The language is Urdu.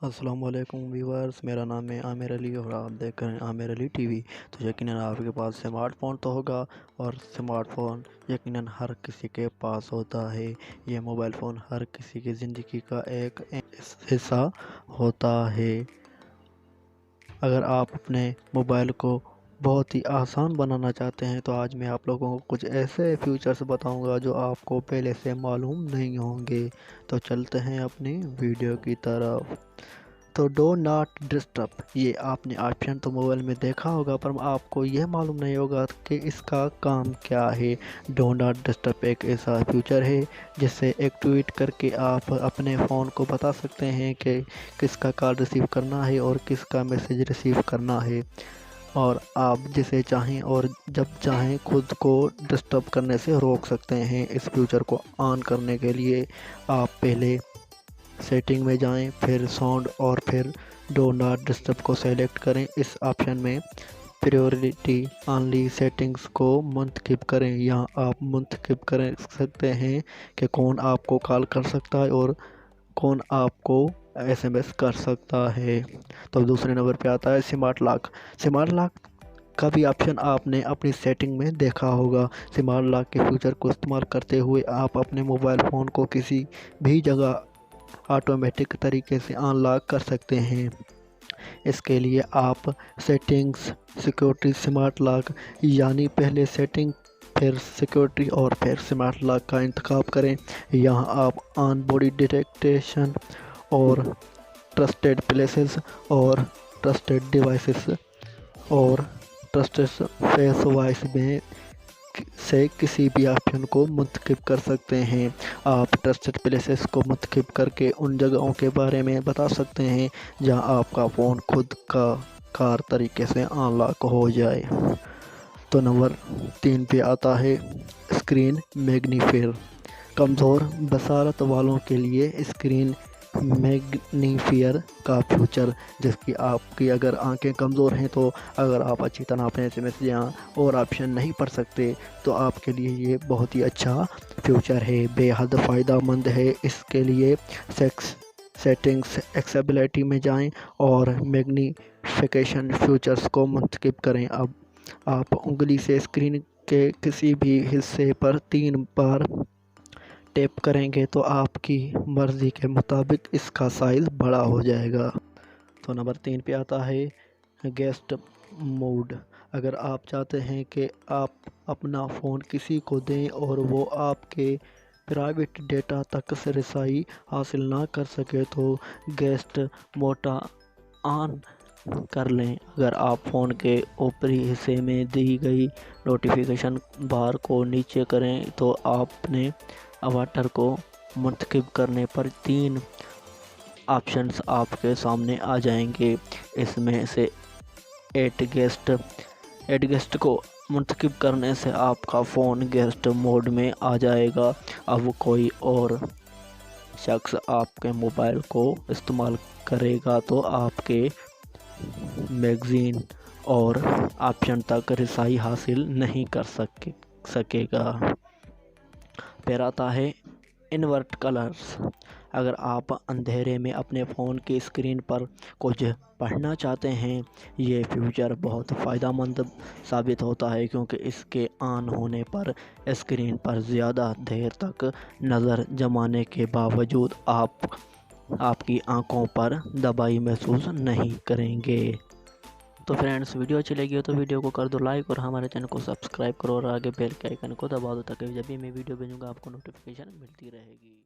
السلام علیکم ویورز، میرا نام ہے عامر علی اور آپ دیکھ رہے ہیں عامر علی ٹی وی۔ تو یقیناً آپ کے پاس سمارٹ فون تو ہوگا، اور سمارٹ فون یقیناً ہر کسی کے پاس ہوتا ہے۔ یہ موبائل فون ہر کسی کی زندگی کا ایک حصہ ہوتا ہے۔ اگر آپ اپنے موبائل کو بہت ہی آسان بنانا چاہتے ہیں تو آج میں آپ لوگوں کو کچھ ایسے فیچرز بتاؤں گا جو آپ کو پہلے سے معلوم نہیں ہوں گے۔ تو چلتے ہیں اپنی ویڈیو کی طرف۔ تو ڈو ناٹ ڈسٹرب، یہ آپ نے آپشن تو موبائل میں دیکھا ہوگا، پر آپ کو یہ معلوم نہیں ہوگا کہ اس کا کام کیا ہے۔ ڈو ناٹ ڈسٹرب ایک ایسا فیچر ہے جس سے ایکٹیویٹ کر کے آپ اپنے فون کو بتا سکتے ہیں کہ کس کا کال ریسیو کرنا ہے اور کس کا میسیج ریسیو کرنا ہے، اور آپ جسے چاہیں اور جب چاہیں خود کو ڈسٹرب کرنے سے روک سکتے ہیں۔ اس فیچر کو آن کرنے کے لیے آپ پہلے سیٹنگ میں جائیں، پھر ساؤنڈ اور پھر ڈو ناٹ ڈسٹرب کو سیلیکٹ کریں۔ اس آپشن میں پریورٹی آنلی سیٹنگز کو منتخب کریں۔ یہاں آپ منتخب کر سکتے ہیں کہ کون آپ کو کال کر سکتا ہے اور کون آپ کو SMS کر سکتا ہے۔ تو دوسرے نمبر پہ آتا ہے سمارٹ لاک۔ سمارٹ لاک کا بھی آپشن آپ نے اپنی سیٹنگ میں دیکھا ہوگا۔ سمارٹ لاک کے فیچر کو استعمال کرتے ہوئے آپ اپنے موبائل فون کو کسی بھی جگہ آٹومیٹک طریقے سے ان لاک کر سکتے ہیں۔ اس کے لیے آپ سیٹنگز، سیکیورٹی، سمارٹ لاک، یعنی پہلے سیٹنگ، پھر سیکیورٹی اور پھر سمارٹ لاک کا انتخاب کریں۔ یہاں آپ آن باڈی ڈیٹیکشن اور ٹرسٹڈ پلیسز اور ٹرسٹڈ ڈیوائسز اور ٹرسٹڈ فیس وائس میں سے کسی بھی آپشن کو منتخب کر سکتے ہیں۔ آپ ٹرسٹڈ پلیسز کو منتخب کر کے ان جگہوں کے بارے میں بتا سکتے ہیں جہاں آپ کا فون خود کا کار طریقے سے ان لاک ہو جائے۔ تو نمبر 3 پہ آتا ہے اسکرین میگنیفائر۔ کمزور بصارت والوں کے لیے اسکرین میگنیفائر کا فیچر، جس کی آپ کی اگر آنکھیں کمزور ہیں تو اگر آپ اچھی طرح اپنے SMS یا اور آپشن نہیں پڑھ سکتے تو آپ کے لیے یہ بہت ہی اچھا فیچر ہے، بے حد فائدہ مند ہے۔ اس کے لیے سیٹنگز، ایکسیبلٹی میں جائیں اور میگنیفیکیشن فیچرز کو منتخب کریں۔ اب آپ انگلی سے اسکرین کے کسی بھی حصے پر 3 بار ٹیپ کریں گے تو آپ کی مرضی کے مطابق اس کا سائز بڑا ہو جائے گا۔ تو نمبر 3 پہ آتا ہے گیسٹ موڈ۔ اگر آپ چاہتے ہیں کہ آپ اپنا فون کسی کو دیں اور وہ آپ کے پرائیویٹ ڈیٹا تک رسائی حاصل نہ کر سکے تو گیسٹ موڈ آن کر لیں۔ اگر آپ فون کے اوپری حصے میں دی گئی نوٹیفیکیشن بار کو نیچے کریں تو آپ نے اواتار کو منتخب کرنے پر 3 آپشنز آپ کے سامنے آ جائیں گے۔ اس میں سے ایڈ گیسٹ کو منتخب کرنے سے آپ کا فون گیسٹ موڈ میں آ جائے گا۔ اب کوئی اور شخص آپ کے موبائل کو استعمال کرے گا تو آپ کے میگزین اور آپشن تک رسائی حاصل نہیں کر سکے گا۔ پھر آتا ہے انورٹ کلرز۔ اگر آپ اندھیرے میں اپنے فون کی اسکرین پر کچھ پڑھنا چاہتے ہیں، یہ فیچر بہت فائدہ مند ثابت ہوتا ہے، کیونکہ اس کے آن ہونے پر اسکرین پر زیادہ دیر تک نظر جمانے کے باوجود آپ کی آنکھوں پر دبائی محسوس نہیں کریں گے۔ تو فرینڈز، ویڈیو اچھی لگی ہو تو ویڈیو کو کر دو لائک اور ہمارے چینل کو سبسکرائب کرو اور آگے بیل کے آئیکن کو دبا دو تاکہ جب بھی میں ویڈیو بھیجوں گا آپ کو نوٹیفیکیشن ملتی رہے گی۔